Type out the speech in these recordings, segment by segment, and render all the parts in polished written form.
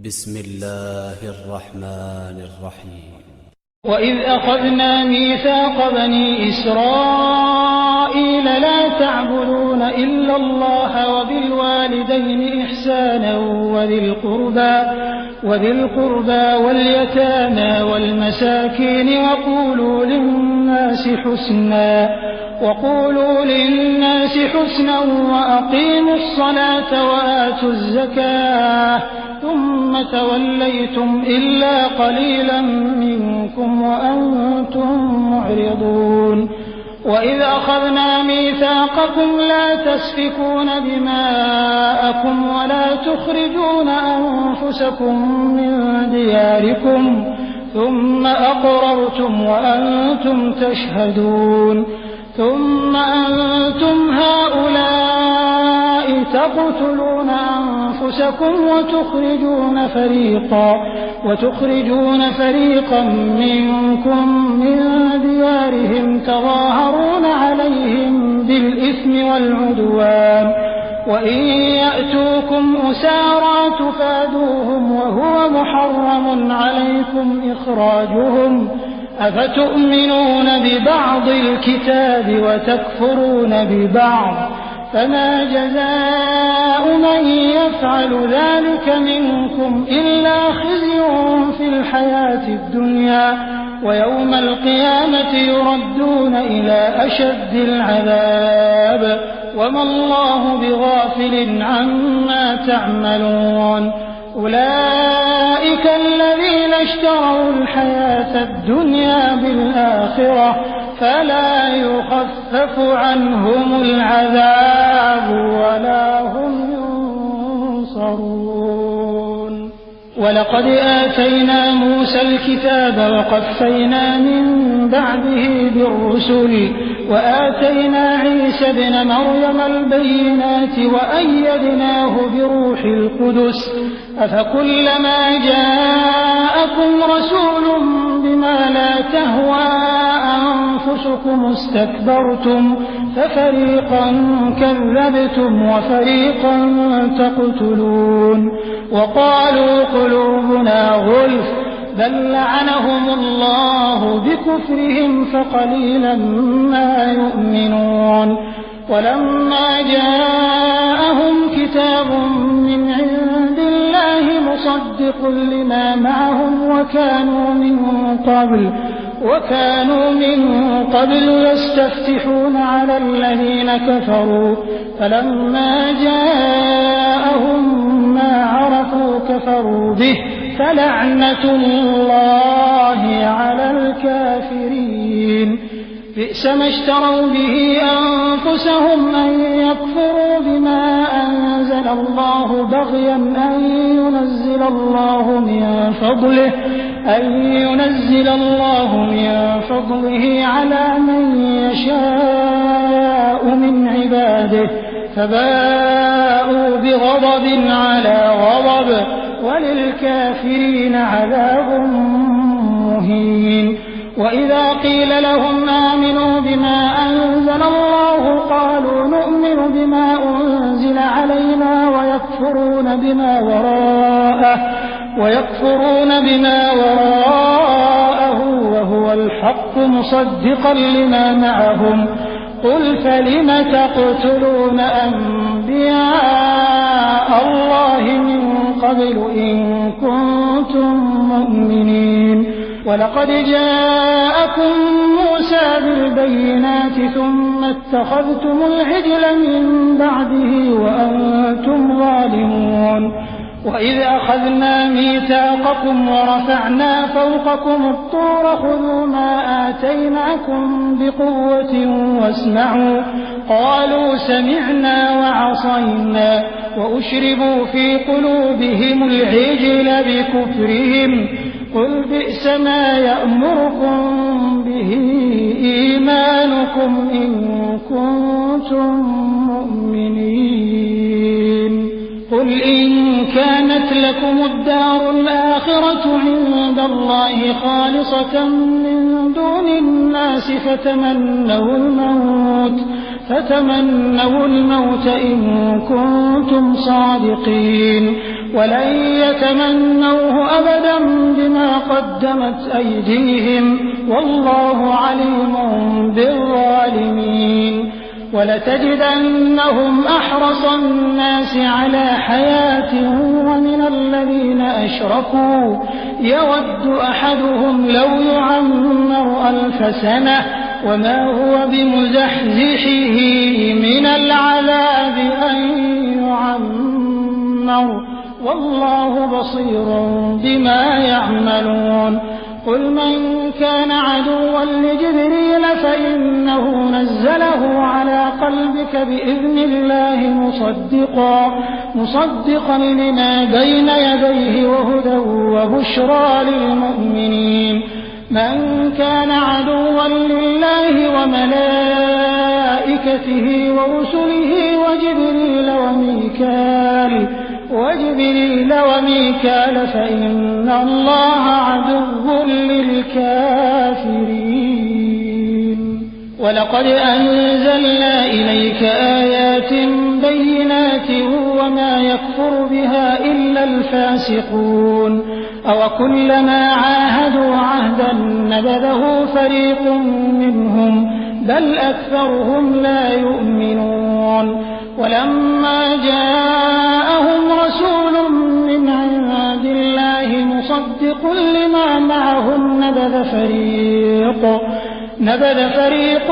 بسم الله الرحمن الرحيم. وإذ أخذنا ميثاق بني إسرائيل لا تعبدون إلا الله وبالوالدين إحسانا وذي القربى واليتامى والمساكين وقولوا للناس حسنا وأقيموا الصلاة وآتوا الزكاة ثم توليتم إلا قليلا منكم وأنتم معرضون. وإذ أخذنا ميثاقكم لا تسفكون دماءكم ولا تخرجون أنفسكم من دياركم ثم أقررتم وأنتم تشهدون. ثم أنتم هؤلاء تقتلون أنفسكم وتخرجون فريقا منكم من ديارهم تظاهرون عليهم بالإثم والعدوان وإن يأتوكم أسارى تفادوهم وهو محرم عليكم إخراجهم أفتؤمنون ببعض الكتاب وتكفرون ببعض فما جزاء من يفعل ذلك منكم إلا خزي في الحياة الدنيا ويوم القيامة يردون إلى أشد العذاب وما الله بغافل عما تعملون. أولئك الذين اشتروا الحياة الدنيا بالآخرة فلا يخفف عنهم العذاب ولا هم ينصرون. ولقد آتينا موسى الكتاب وقفينا من بعده بالرسل وآتينا عيسى ابن مريم البينات وأيدناه بروح القدس أفكلما جاءكم رسول بما لا تهوى أنفسكم استكبرتم ففريقا كذبتم وفريقا تقتلون. وقالوا قلوبنا غلف بل لعنهم الله بكفرهم فقليلا ما يؤمنون. ولما جاءهم كتاب من عند الله مصدق لما معهم وكانوا من قبل يستفتحون على الذين كفروا فلما جاءهم ما عرفوا كفروا به فلعنة الله على الكافرين. بئس ما اشتروا به أنفسهم أن يكفروا بما أنزل الله بغيا أن ينزل الله من فضله على من يشاء من عباده فباءوا بغضب على غضب وللكافرين عذاب مهين. وإذا قيل لهم آمنوا بما أنزل الله قالوا نؤمن بما أنزل علينا ويكفرون بما وراءه وهو الحق مصدقا لما معهم قل فلم تقتلون أنبياء الله من قبل إن كنتم مؤمنين. ولقد جاءكم موسى بالبينات ثم اتخذتم العجل من بعده وأنتم ظالمون. وإذ أخذنا ميثاقكم ورفعنا فوقكم الطور خذوا ما آتيناكم بقوة واسمعوا قالوا سمعنا وعصينا وأشربوا في قلوبهم العجل بكفرهم قل بئس ما يأمركم به إيمانكم إن كنتم مؤمنين. قل إن كانت لكم الدار الآخرة عند الله خالصة من دون الناس فتمنوا الموت إن كنتم صادقين. ولن يتمنوه أبدا بما قدمت أيديهم والله عليم بالظالمين. ولتجدنهم أحرص الناس على حياة ومن الذين أشركوا يود أحدهم لو يعمر 1000 سنة وما هو بمزحزحه من العذاب أن يعمر والله بصير بما يعملون. قل من كان عدوا لجبريل فإنه نزله على قلبك بإذن الله مصدقا لما بين يديه وهدى وبشرى للمؤمنين. من كان عدوا لله وملائكته ورسله وجبريل وميكال فإن الله عدو للكافرين. ولقد أنزلنا إليك آيات بينات وما يكفر بها إلا الفاسقون. أوكلما عاهدوا عهدا نبذه فريق منهم بل أكثرهم لا يؤمنون. ولما جاءهم رسول من عند الله مصدق لما معهم نبذ فريق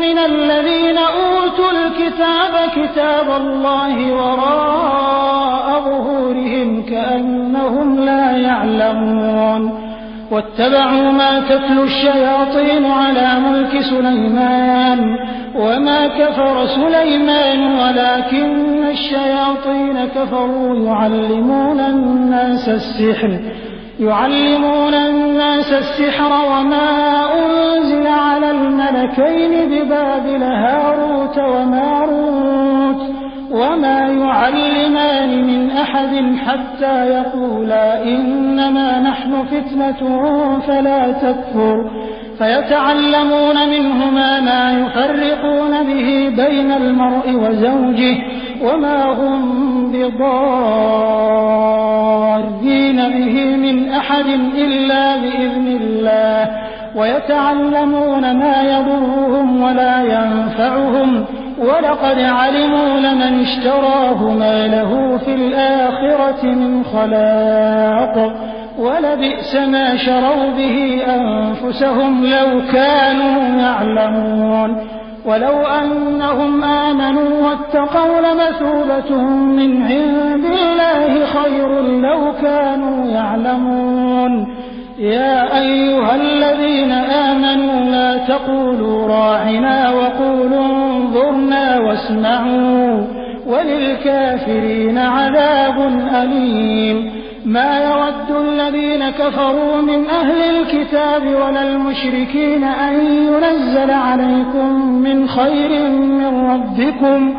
من الذين أوتوا الكتاب كتاب الله وراء ظهورهم كأنهم لا يعلمون. واتبعوا ما تتلو الشياطين على ملك سليمان وما كفر سليمان ولكن الشياطين كفروا يعلمون الناس السحر وما أنزل على الملكين ببابل هاروت وماروت وما يعلمان من أحد حتى يقولا إنما نحن فتنة فلا تكفر فيتعلمون منهما ما يفرقون به بين المرء وزوجه وما هم بضارين به من أحد إلا بإذن الله ويتعلمون ما يضرهم ولا ينفعهم ولقد علموا لمن اشتراه ما له في الآخرة من خلاق ولبئس ما شروا به أنفسهم لو كانوا يعلمون. ولو أنهم آمنوا واتقوا لمثوبة من عند الله خير لو كانوا يعلمون. يا أيها الذين آمنوا لا تقولوا راعنا وقولوا انظرنا واسمعوا وللكافرين عذاب أليم. ما يود الذين كفروا من أهل الكتاب ولا المشركين أن ينزل عليكم من خير من ربكم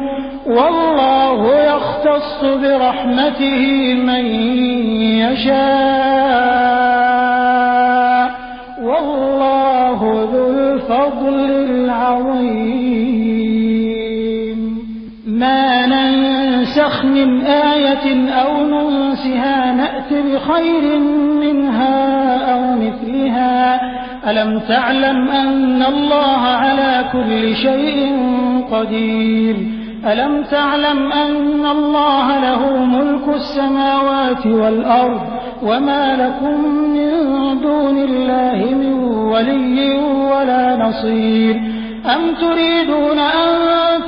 والله يختص برحمته من يشاء والله ذو الفضل العظيم. ما ننسخ من آية أو ننسها نأت بخير منها أو مثلها. ألم تعلم أن الله على كل شيء قدير. ألم تعلم أن الله له ملك السماوات والأرض وما لكم من دون الله من ولي ولا نصير. أم تريدون أن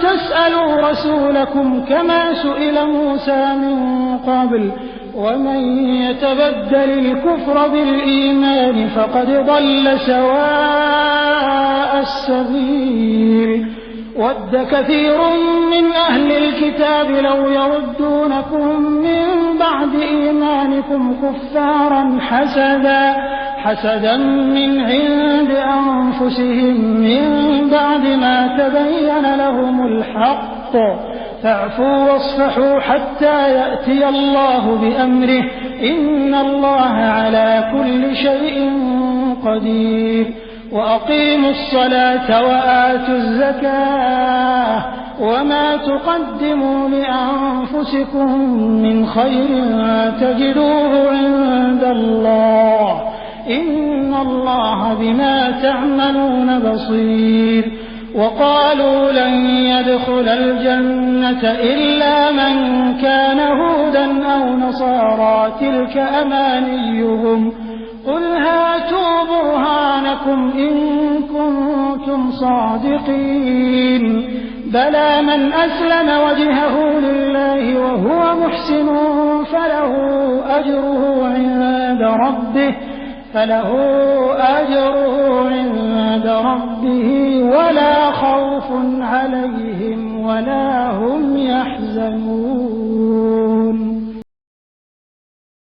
تسألوا رسولكم كما سئل موسى من قبل ومن يتبدل الكفر بالإيمان فقد ضل سواء السبيل. ود كثير من أهل الكتاب لو يردونكم من بعد إيمانكم كفارا حسدا من عند أنفسهم من بعد ما تبين لهم الحق فاعفوا واصفحوا حتى يأتي الله بأمره إن الله على كل شيء قدير. وأقيموا الصلاة وآتوا الزكاة وما تقدموا لأنفسكم من خير تجدوه عند الله إن الله بما تعملون بصير وقالوا لن يدخل الجنة إلا من كان هودا أو نصارى تلك أمانيهم قل هاتوا برهانكم إن كنتم صادقين بلى من أسلم وجهه لله وهو محسن فله أجره عند ربه ولا خوف عليهم ولا هم يحزنون